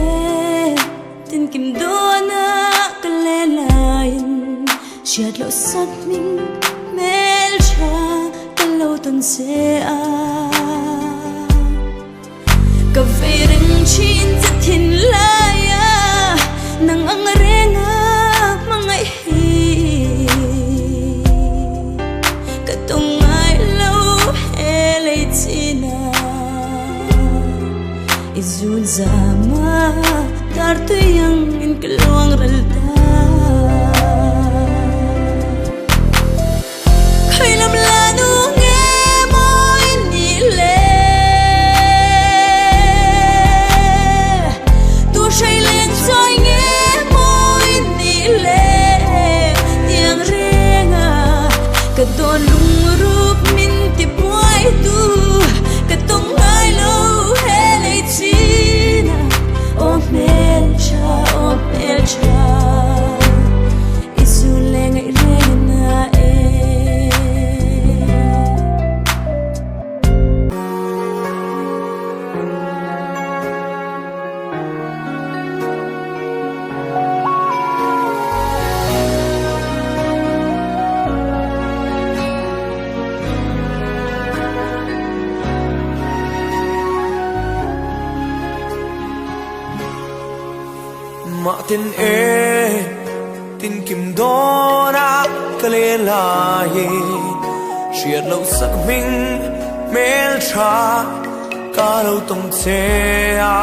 e tin kim do na kale lain chiat lo sak ming mel cha kalo ton se a ka verin chin za thin la ya nang ang renga mangai hi ka tong ai lo hele tina izul zama dar tu yang in keluang relta khai lam la nu nghe moi ni le tu say lên rồi nghe moi ni le tiếng renga ka don lung rup min ti boy tu ka tong ai lo hele china o mel cha isu lengai rena e ma tin e tin kim do na kale lai chiat lo sak ming mel cha ka lo tong che a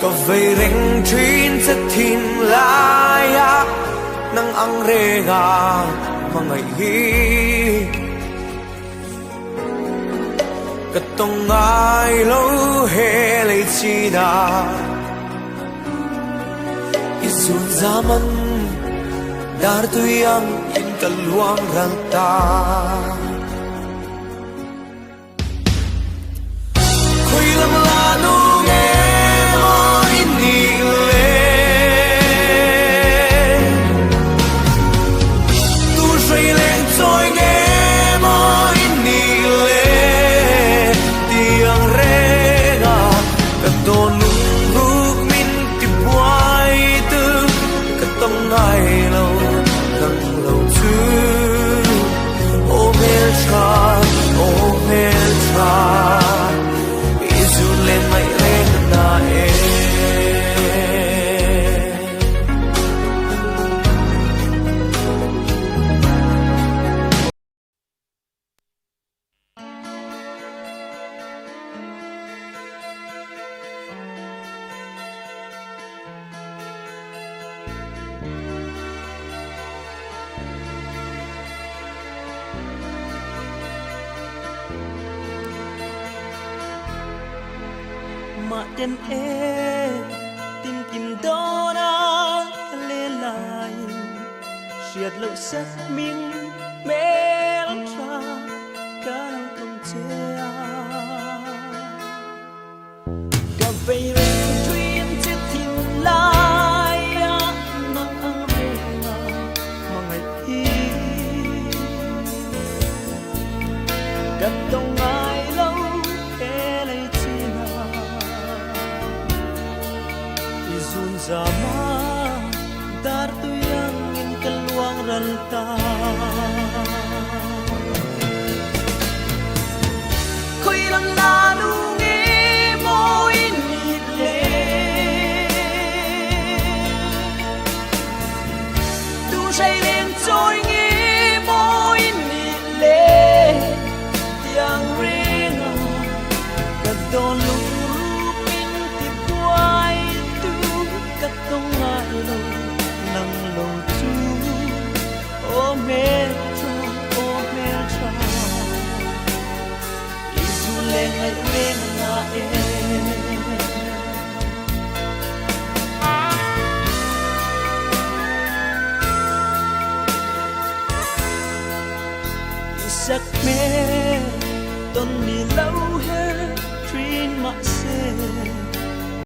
ka vei reng trin se thin lai a nang ang re ga mangai hi ka tong ai lo hele china isu zaman dar tu yang in kaluang ranta khoi lam la nu nghe moi ni le tu say lên rồi nghe moi ni le tiếng rega ka don ruk min ti buai tu ka tong ai lo nang lo chu o mel cha isu len mai ren na e ma ten e tin kim do na kale lai chiat lo sak ming mel cha ka lo tong che a ka vei reng trin che thin lai a nang ang renga mangai hi ka tong ai lo hele china izun zama dar tu yang in keluang ranta khoi lam la nu nghe moi ni le tu say lên rồi nghe moi ni le tiếng renga ka don lu min ti buai tu ka tong ai lo nang lo chu o mel cha isu len ai ren na e isak me